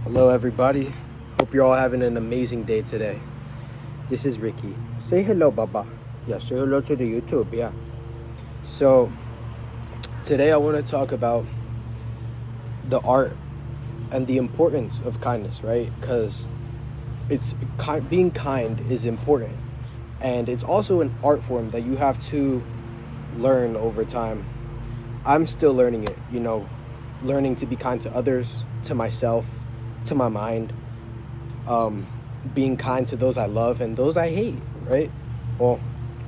Hello, everybody. Hope you're all having an amazing day today. This is Ricky. Say hello, Baba. Yeah, say hello to the YouTube. Yeah. So, today I want to talk about the art and the importance of kindness, right? Because being kind is important, and it's also an art form that you have to learn over time. I'm still learning it, learning to be kind to others, to myself, to my mind, um, being kind to those I love and those I hate, right? Well,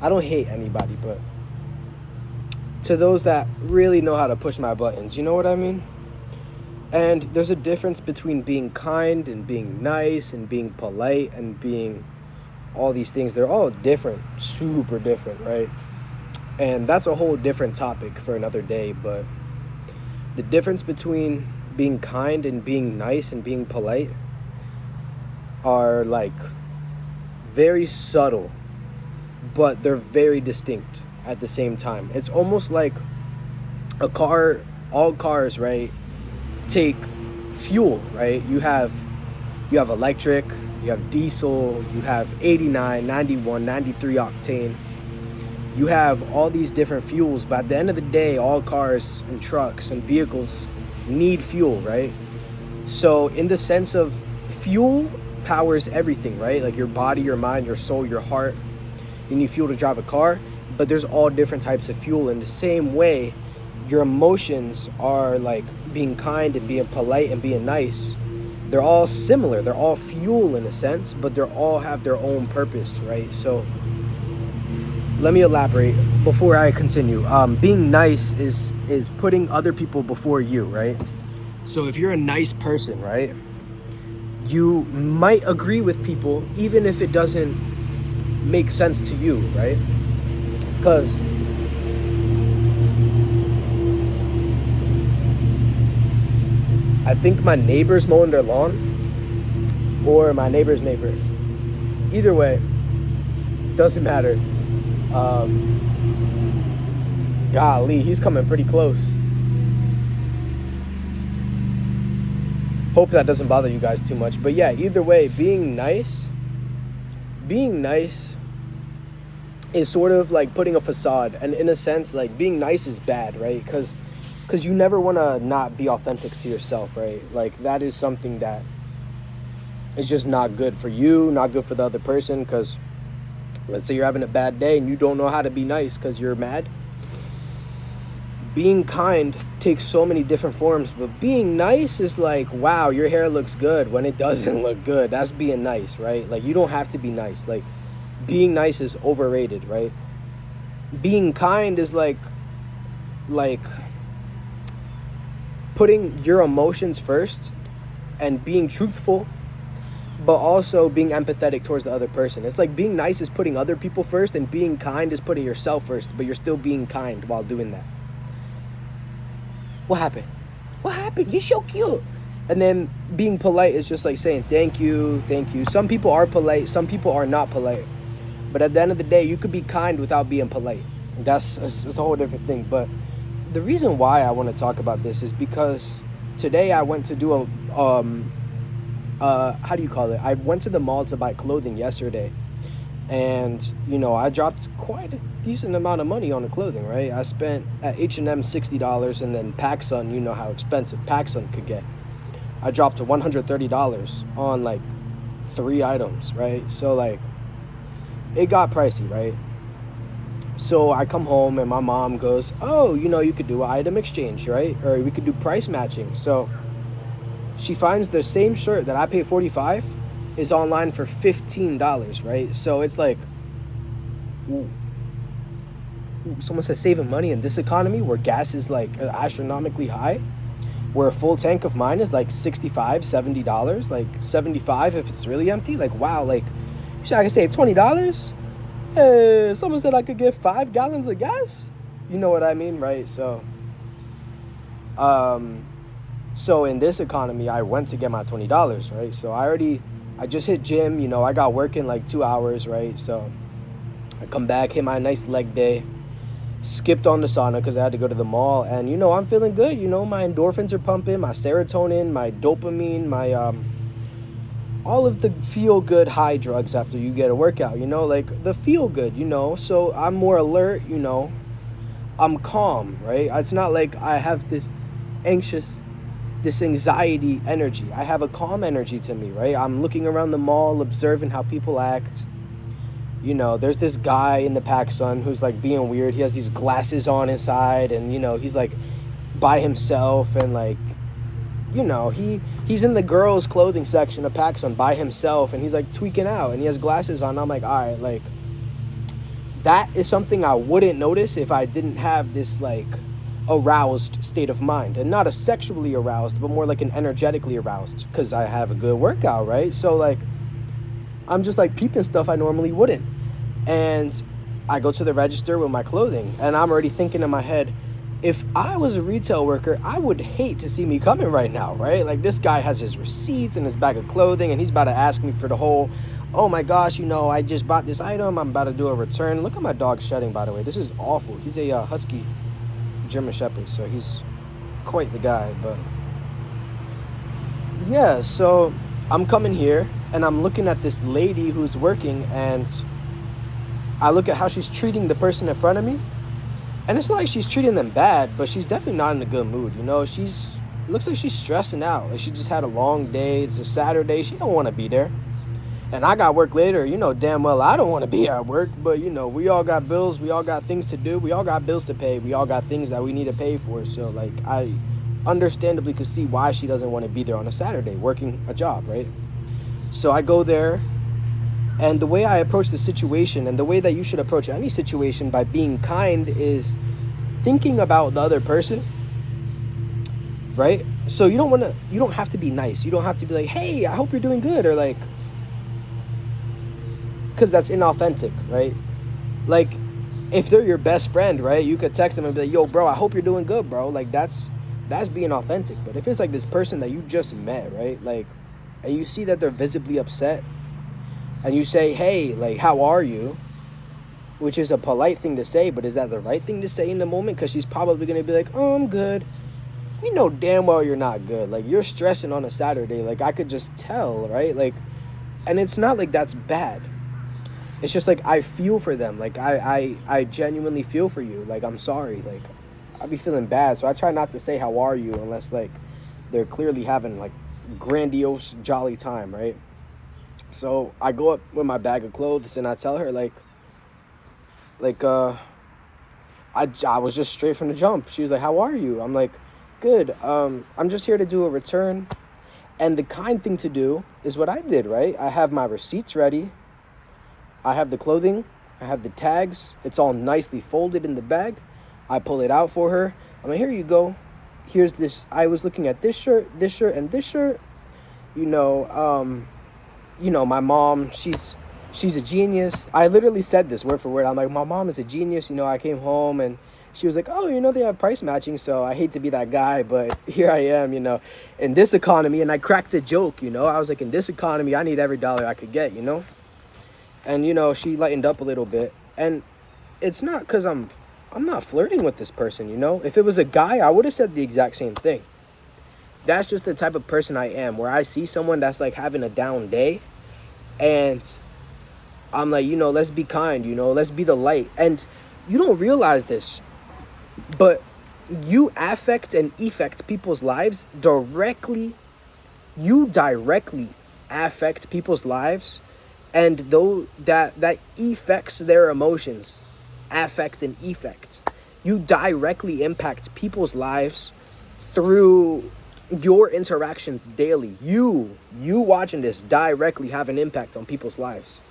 I don't hate anybody, but to those that really know how to push my buttons, you know what I mean? And there's a difference between being kind and being nice and being polite and being all these things. They're all different, super different, right? And that's a whole different topic for another day, but the difference between being kind and being nice and being polite are like very subtle, but they're very distinct at the same time. It's almost like a car, all cars, right, take fuel, right? You have electric, you have diesel, you have 89, 91, 93 octane. You have all these different fuels, but at the end of the day, all cars and trucks and vehicles need fuel, right? So in the sense of fuel powers everything, right? Like your body, your mind, your soul, your heart. You need fuel to drive a car, but there's all different types of fuel. In the same way, your emotions are like being kind and being polite and being nice. They're all similar. They're all fuel in a sense, but they all have their own purpose, right? So let me elaborate before I continue. Being nice is putting other people before you, right? So if you're a nice person, right, you might agree with people even if it doesn't make sense to you, right? Because I think my neighbor's mowing their lawn or my neighbor's neighbor. Either way, doesn't matter. Golly, he's coming pretty close. Hope that doesn't bother you guys too much. But yeah, either way, being nice is sort of like putting a facade. And in a sense, like being nice is bad, right? Because you never want to not be authentic to yourself, right? Like that is something that is just not good for you, not good for the other person. Because let's say you're having a bad day and you don't know how to be nice because you're mad. Being kind takes so many different forms, but being nice is like, wow, your hair looks good when it doesn't look good. That's being nice, right? Like you don't have to be nice. Like being nice is overrated, right? Being kind is like putting your emotions first and being truthful, but also being empathetic towards the other person. It's like being nice is putting other people first and being kind is putting yourself first, but you're still being kind while doing that. What happened? What happened? You're so cute. And then being polite is just like saying thank you, thank you. Some people are polite, some people are not polite. But at the end of the day, you could be kind without being polite. That's a whole different thing. But the reason why I want to talk about this is because today I went to do how do you call it? I went to the mall to buy clothing yesterday. And, I dropped quite a decent amount of money on the clothing, right? I spent at H&M $60, and then PacSun, you know how expensive PacSun could get. I dropped to $130 on like 3 items, right? So like it got pricey, right? So I come home and my mom goes, oh, you could do an item exchange, right? Or we could do price matching. So she finds the same shirt that I paid $45 is online for $15, right? So it's like, ooh, someone says saving money in this economy where gas is like astronomically high, where a full tank of mine is like $65, $70, like $75 if it's really empty. Like, wow, like you said I could save $20? Hey, someone said I could get 5 gallons of gas. You know what I mean, right? So in this economy, I went to get my $20, right? So I just hit gym, I got work in like 2 hours, right? So I come back, hit my nice leg day, skipped on the sauna because I had to go to the mall, and I'm feeling good. My endorphins are pumping, my serotonin, my dopamine, my all of the feel good high drugs after you get a workout. Like the feel good. So I'm more alert. I'm calm, right? It's not like I have anxious this anxiety energy. I have a calm energy to me, right? I'm looking around the mall, observing how people act. There's this guy in the PacSun who's like being weird. He has these glasses on inside, and he's like by himself, and like he's in the girls clothing section of PacSun by himself, and he's like tweaking out, and he has glasses on. I'm like, all right, like that is something I wouldn't notice if I didn't have this like aroused state of mind, and not a sexually aroused, but more like an energetically aroused, because I have a good workout, right? So like I'm just like peeping stuff I normally wouldn't. And I go to the register with my clothing, and I'm already thinking in my head, if I was a retail worker, I would hate to see me coming right now, right? Like this guy has his receipts and his bag of clothing, and he's about to ask me for the whole, oh my gosh, I just bought this item, I'm about to do a return. Look at my dog shedding, by the way. This is awful. He's a husky German Shepherd, so he's quite the guy. But yeah, so I'm coming here, and I'm looking at this lady who's working, and I look at how she's treating the person in front of me, and it's not like she's treating them bad, but she's definitely not in a good mood. It looks like she's stressing out. Like she just had a long day. It's a Saturday. She don't want to be there. And I got work later. Damn well I don't want to be at work, but we all got bills. We all got things to do. We all got bills to pay. We all got things that we need to pay for. So like I understandably could see why she doesn't want to be there on a Saturday working a job, right? So I go there. And the way I approach the situation, and the way that you should approach any situation by being kind, is thinking about the other person, right? So you don't have to be nice. You don't have to be like, hey, I hope you're doing good, or like, because that's inauthentic, right? Like, if they're your best friend, right, you could text them and be like, yo, bro, I hope you're doing good, bro. Like, that's being authentic. But if it's like this person that you just met, right, like, and you see that they're visibly upset, and you say, hey, like, how are you? Which is a polite thing to say, but is that the right thing to say in the moment? Because she's probably going to be like, oh, I'm good. We know damn well you're not good. Like, you're stressing on a Saturday. Like, I could just tell, right? Like, and it's not like that's bad. It's just like I feel for them. Like, I genuinely feel for you. Like, I'm sorry. Like, I'd be feeling bad. So I try not to say, how are you? Unless, like, they're clearly having, like, grandiose, jolly time, right? So I go up with my bag of clothes, and I tell her, I was just straight from the jump. She was like, how are you? I'm like, good. I'm just here to do a return. And the kind thing to do is what I did, right? I have my receipts ready. I have the clothing. I have the tags. It's all nicely folded in the bag. I pull it out for her. I'm like, here you go. Here's this. I was looking at this shirt, and this shirt. My mom, she's a genius. I literally said this word for word. I'm like, my mom is a genius. I came home, and she was like, oh, they have price matching. So I hate to be that guy, but here I am, in this economy. And I cracked a joke, I was like, in this economy, I need every dollar I could get, And, she lightened up a little bit. And it's not because I'm not flirting with this person, If it was a guy, I would have said the exact same thing. That's just the type of person I am, where I see someone that's like having a down day, and I'm like, let's be kind, let's be the light. And you don't realize this, but you affect and effect people's lives directly. You directly affect people's lives, and though that affects their emotions, affect and effect. You directly impact people's lives through your interactions daily. You watching this directly have an impact on people's lives.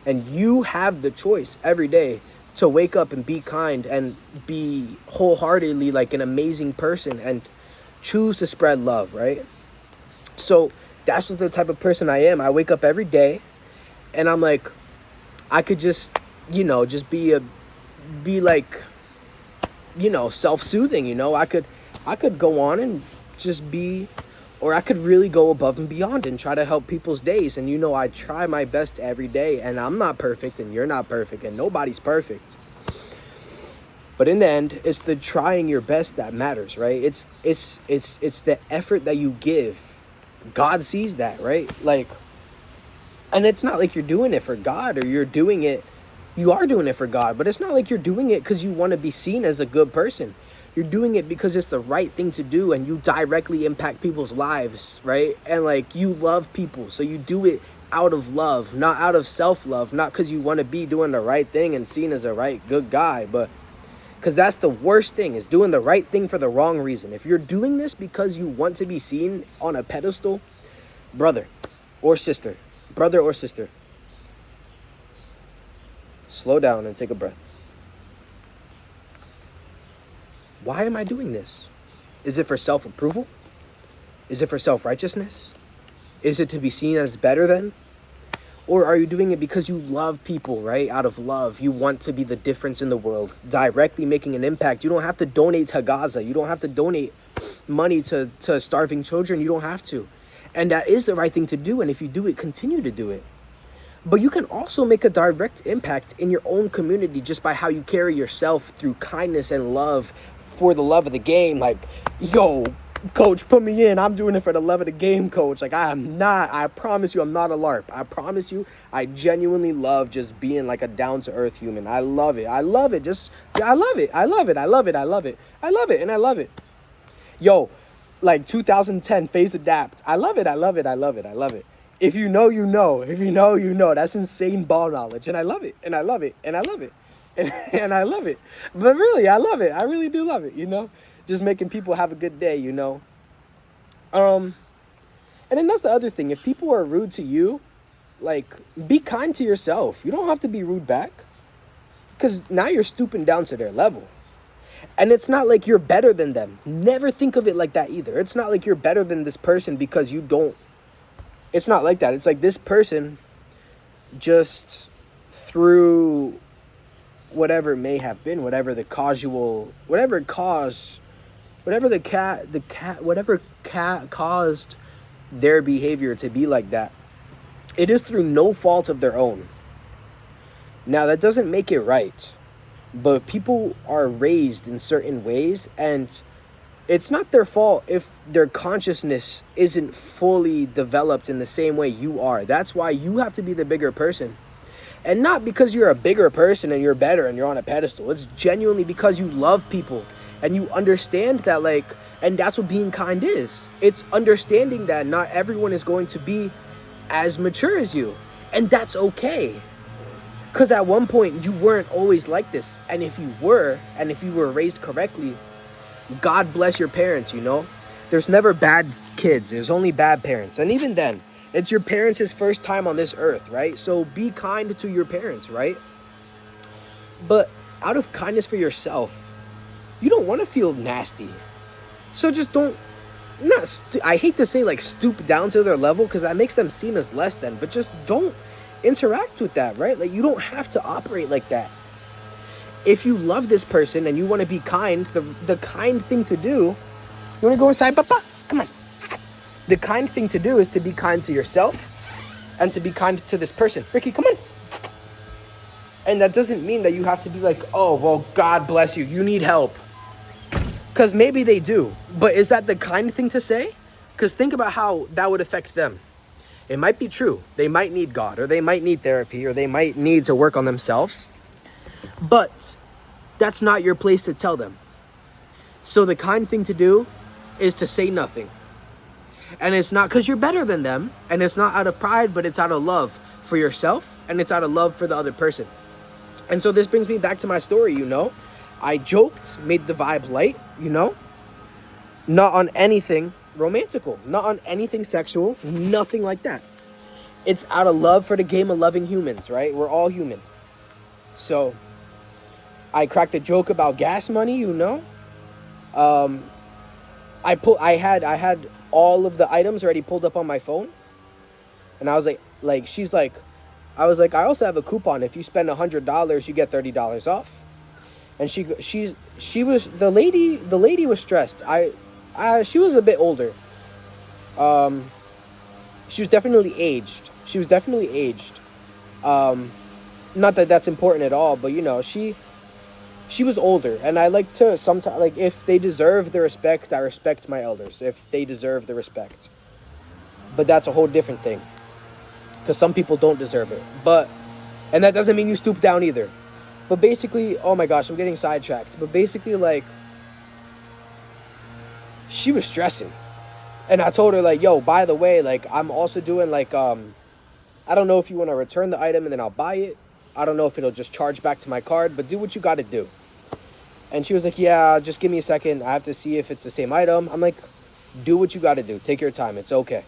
And you have the choice every day to wake up and be kind and be wholeheartedly like an amazing person and choose to spread love, right? So that's just the type of person I am. I wake up every day and I'm like, I could just, just be self-soothing, I could go on and just be, or I could really go above and beyond and try to help people's days. And I try my best every day, and I'm not perfect, and you're not perfect, and nobody's perfect. But in the end, it's the trying your best that matters, right? It's the effort that you give. God sees that, right? Like, and it's not like you're doing it for God, or you are doing it for God, but it's not like you're doing it because you want to be seen as a good person. You're doing it because it's the right thing to do, and you directly impact people's lives, right? And like, you love people, so you do it out of love, not out of self-love, not because you want to be doing the right thing and seen as a right good guy, but because that's the worst thing, is doing the right thing for the wrong reason. If you're doing this because you want to be seen on a pedestal, brother or sister, slow down and take a breath. Why am I doing this? Is it for self-approval? Is it for self-righteousness? Is it to be seen as better than? Or are you doing it because you love people, right? Out of love, you want to be the difference in the world, directly making an impact. You don't have to donate to Gaza. You don't have to donate money to starving children. You don't have to. And that is the right thing to do. And if you do it, continue to do it. But you can also make a direct impact in your own community just by how you carry yourself through kindness and love, for the love of the game. Like, yo, coach, put me in. I'm doing it for the love of the game, coach. Like, I promise you, I'm not a LARP. I promise you, I genuinely love just being like a down-to-earth human. I love it. I love it. I love it. And I love it. Yo, like 2010 Phase Adapt. I love it. If you know, you know. If you know, you know. That's insane ball knowledge. And I love it. And I love it. And I love it. But really, I love it. I really do love it, Just making people have a good day, And then that's the other thing. If people are rude to you, like, be kind to yourself. You don't have to be rude back, because now you're stooping down to their level. And it's not like you're better than them. Never think of it like that either. It's not like you're better than this person because you don't. It's not like that. It's like this person, just through whatever it may have been, whatever caused their behavior to be like that, it is through no fault of their own. Now, that doesn't make it right, but people are raised in certain ways, and it's not their fault if their consciousness isn't fully developed in the same way you are. That's why you have to be the bigger person. And not because you're a bigger person and you're better and you're on a pedestal. It's genuinely because you love people and you understand that, like, and that's what being kind is. It's understanding that not everyone is going to be as mature as you. And that's okay. Because at one point you weren't always like this. And if you were, and if you were raised correctly, God bless your parents, There's never bad kids. There's only bad parents. And even then, it's your parents' first time on this earth, right? So be kind to your parents, right? But out of kindness for yourself, you don't want to feel nasty. So just don't, I hate to say like stoop down to their level, because that makes them seem as less than, but just don't interact with that, right? Like, you don't have to operate like that. If you love this person and you want to be kind, the kind thing to do, you want to go inside, Papa? Come on. The kind thing to do is to be kind to yourself and to be kind to this person. Ricky, come on. And that doesn't mean that you have to be like, oh, well, God bless you. You need help. Because maybe they do. But is that the kind thing to say? Because think about how that would affect them. It might be true. They might need God, or they might need therapy, or they might need to work on themselves. But that's not your place to tell them. So the kind thing to do is to say nothing. And it's not because you're better than them, and it's not out of pride, but it's out of love for yourself, and it's out of love for the other person. And so this brings me back to my story, I joked, made the vibe light, not on anything romantical, not on anything sexual, nothing like that. It's out of love for the game of loving humans, right? We're all human. So I cracked a joke about gas money, I had all of the items already pulled up on my phone, and I was I also have a coupon. If you spend $100, you get $30 off. And the lady was stressed. She was a bit older. She was definitely aged. Not that that's important at all, but she was older, and I like to sometimes, like, if they deserve the respect, I respect my elders. If they deserve the respect, but that's a whole different thing, because some people don't deserve it. And that doesn't mean you stoop down either. But basically, oh my gosh, I'm getting sidetracked. But basically, like, she was stressing, and I told her, like, yo, by the way, like, I'm also doing, like, I don't know if you want to return the item and then I'll buy it. I don't know if it'll just charge back to my card, but do what you got to do. And she was like, yeah, just give me a second. I have to see if it's the same item. I'm like, do what you got to do. Take your time. It's okay.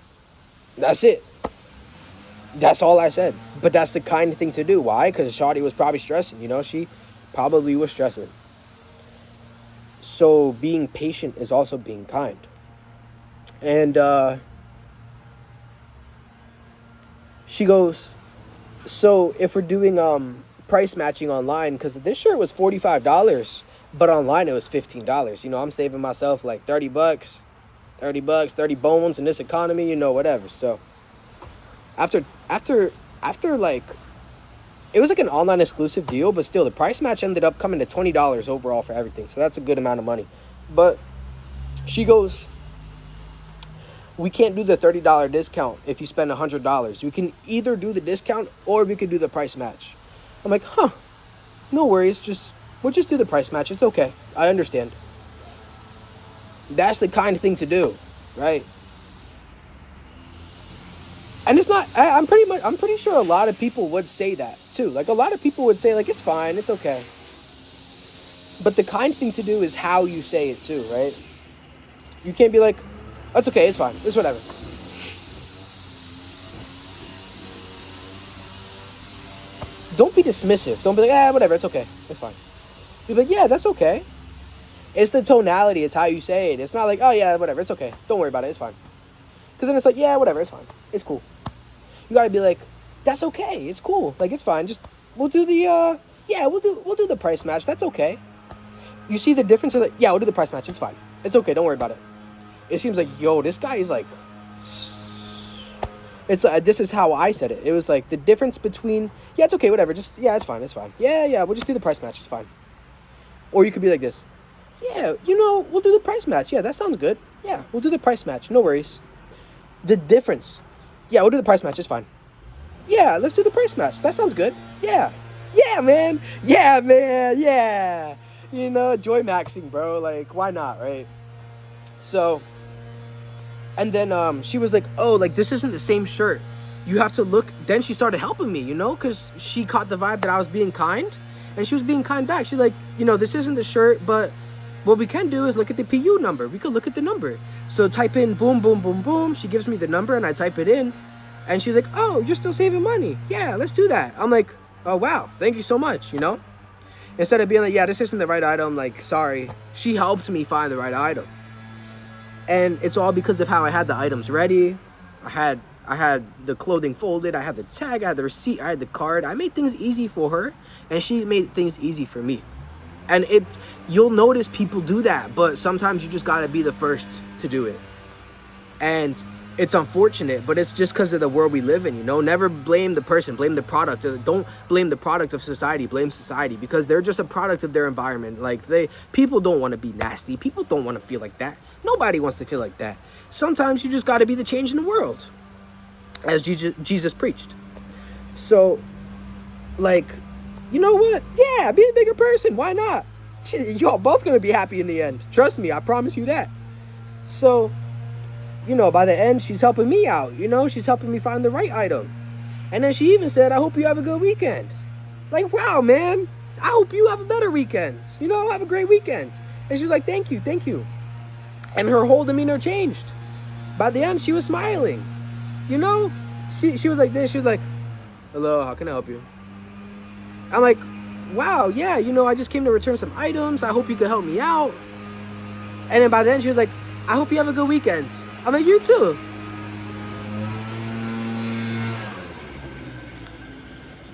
That's it. That's all I said. But that's the kind of thing to do. Why? Because Shawty was probably stressing. You know, she probably was stressing. So being patient is also being kind. And she goes, so if we're doing price matching online, because this shirt was $45, but online it was $15. You know, I'm saving myself like $30, 30 bones in this economy, you know, whatever. So after like, it was like an online exclusive deal, but still the price match ended up coming to $20 overall for everything. So that's a good amount of money. But she goes, we can't do the $30 discount if you spend $100. We can either do the discount or we could do the price match. I'm like, huh, no worries. We'll just do the price match. It's okay. I understand. That's the kind of thing to do, right? And it's not, I'm pretty sure a lot of people would say that too. Like, a lot of people would say, like, it's fine, it's okay. But the kind thing to do is how you say it too, right? You can't be like, that's okay, it's fine, it's whatever. Don't be dismissive. Don't be like, whatever, it's okay, it's fine. Be like, yeah, that's okay. It's the tonality, it's how you say it. It's not like, oh yeah, whatever, it's okay. Don't worry about it, it's fine. Because then it's like, yeah, whatever, it's fine. It's cool. You gotta be like, that's okay, it's cool. Like, it's fine. Just, we'll do the, we'll do the price match. That's okay. You see the difference of yeah, we'll do the price match. It's fine. It's okay, don't worry about it. It seems like, yo, this guy is like, it's this is how I said it. It was like the difference between, yeah, it's okay, whatever. Just, yeah, it's fine, it's fine. Yeah, we'll just do the price match. It's fine. Or you could be like this. Yeah, you know, we'll do the price match. Yeah, that sounds good. Yeah, we'll do the price match. No worries. The difference. Yeah, we'll do the price match. It's fine. Yeah, let's do the price match. That sounds good. Yeah. Yeah, man. Yeah, man. Yeah. You know, joy maxing, bro. Like, why not, right? So, and then she was like, oh, like, this isn't the same shirt. You have to look. Then she started helping me, you know, because she caught the vibe that I was being kind. And she was being kind back. She's like, you know, this isn't the shirt, but what we can do is look at the PU number. We could look at the number. So type in boom, boom, boom, boom. She gives me the number and I type it in. And she's like, oh, you're still saving money. Yeah, let's do that. I'm like, oh, wow. Thank you so much, you know? Instead of being like, yeah, this isn't the right item. Like, sorry. She helped me find the right item. And it's all because of how I had the items ready. I had the clothing folded. I had the tag. I had the receipt. I had the card. I made things easy for her. And she made things easy for me. And you'll notice people do that, but sometimes you just gotta be the first to do it. And it's unfortunate, but it's just because of the world we live in, you know? Never blame the person, blame the product. Don't blame the product of society, blame society, because they're just a product of their environment. Like, people don't want to be nasty. People don't want to feel like that. Nobody wants to feel like that. Sometimes you just gotta be the change in the world, as Jesus preached. So, like, you know what? Yeah, be the bigger person. Why not? Y'all both gonna be happy in the end. Trust me, I promise you that. So, you know, by the end, she's helping me out. You know, she's helping me find the right item. And then she even said, I hope you have a good weekend. Like, wow, man. I hope you have a better weekend. You know, have a great weekend. And she was like, thank you, thank you. And her whole demeanor changed. By the end, she was smiling. You know, she was like this. She was like, hello, how can I help you? I'm like, wow, yeah, you know, I just came to return some items. I hope you could help me out. And then by then she was like, I hope you have a good weekend. I'm like, you too.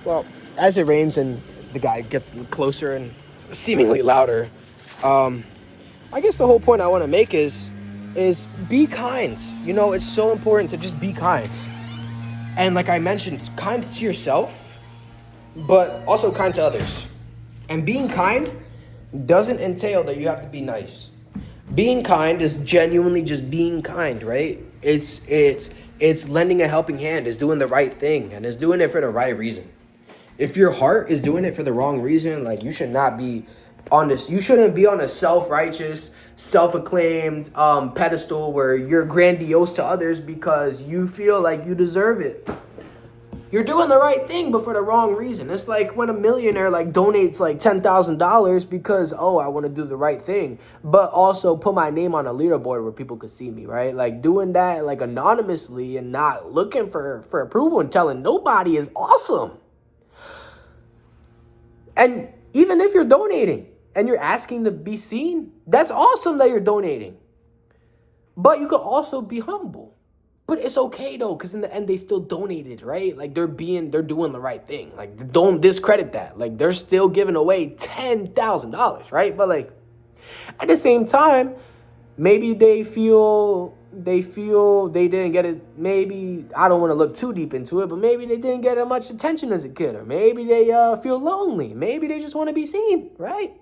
Well, as it rains and the guy gets closer and seemingly louder, I guess the whole point I want to make is be kind. You know, it's so important to just be kind. And like I mentioned, kind to yourself, but also kind to others. And being kind doesn't entail that you have to be nice. Being kind is genuinely just being kind, right? It's lending a helping hand, is doing the right thing, and is doing it for the right reason. If your heart is doing it for the wrong reason, like, you should not be on this. You shouldn't be on a self-righteous, self-acclaimed pedestal where you're grandiose to others because you feel like you deserve it. You're doing the right thing, but for the wrong reason. It's like when a millionaire like donates like $10,000 because, oh, I want to do the right thing, but also put my name on a leaderboard where people could see me, right? Like doing that like anonymously and not looking for approval and telling nobody is awesome. And even if you're donating and you're asking to be seen, that's awesome that you're donating. But you could also be humble. But it's okay though, because in the end they still donated, right? Like they're doing the right thing. Like, don't discredit that. Like, they're still giving away $10,000, right? But like at the same time, maybe they feel they didn't get it. Maybe, I don't want to look too deep into it, but maybe they didn't get as much attention as a kid, or maybe they feel lonely. Maybe they just want to be seen, right?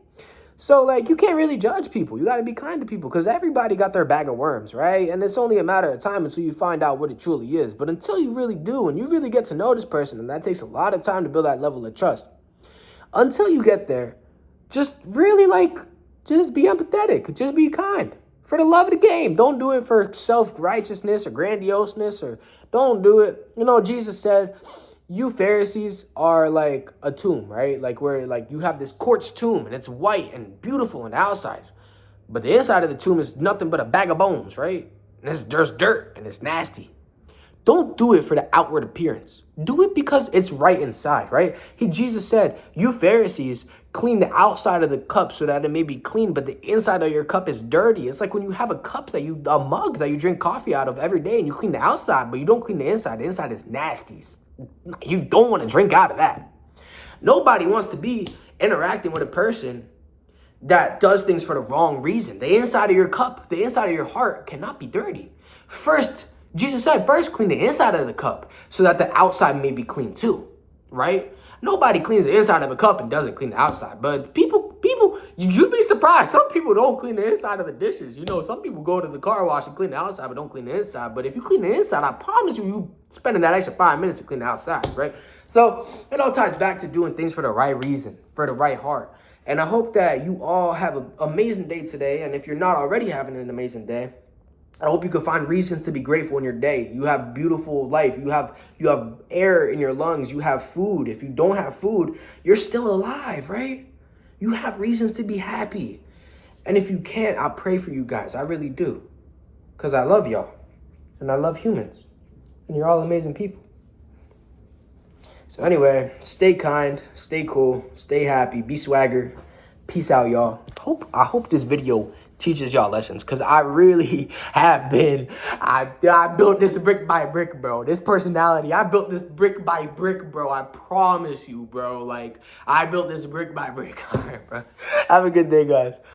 So, like, you can't really judge people. You got to be kind to people because everybody got their bag of worms, right? And it's only a matter of time until you find out what it truly is. But until you really do, and you really get to know this person, and that takes a lot of time to build that level of trust. Until you get there, just really, like, just be empathetic. Just be kind. For the love of the game. Don't do it for self-righteousness or grandioseness, or don't do it. You know, Jesus said, you Pharisees are like a tomb, right? Like, where like you have this quartz tomb and it's white and beautiful on the outside, but the inside of the tomb is nothing but a bag of bones, right? And there's dirt and it's nasty. Don't do it for the outward appearance. Do it because it's right inside, right? Jesus said, you Pharisees clean the outside of the cup so that it may be clean, but the inside of your cup is dirty. It's like when you have a mug that you drink coffee out of every day, and you clean the outside, but you don't clean the inside. The inside is nasty. You don't want to drink out of that. Nobody wants to be interacting with a person that does things for the wrong reason. The inside of your cup, the inside of your heart cannot be dirty. Jesus said, first clean the inside of the cup so that the outside may be clean too, right? Nobody cleans the inside of a cup and doesn't clean the outside. But people, you'd be surprised. Some people don't clean the inside of the dishes. You know, some people go to the car wash and clean the outside, but don't clean the inside. But if you clean the inside, I promise you spending that extra 5 minutes to clean the outside, right? So it all ties back to doing things for the right reason, for the right heart. And I hope that you all have an amazing day today. And if you're not already having an amazing day, I hope you can find reasons to be grateful in your day. You have beautiful life. You have air in your lungs. You have food. If you don't have food, you're still alive, right? You have reasons to be happy. And if you can't, I pray for you guys. I really do. Because I love y'all. And I love humans. And you're all amazing people. So anyway, stay kind, stay cool, stay happy, be swagger. Peace out, y'all. I hope this video teaches y'all lessons, because I really have been, I built this brick by brick, bro. This personality, I built this brick by brick, bro. I promise you, bro. Like, I built this brick by brick. All right, bro. Have a good day, guys.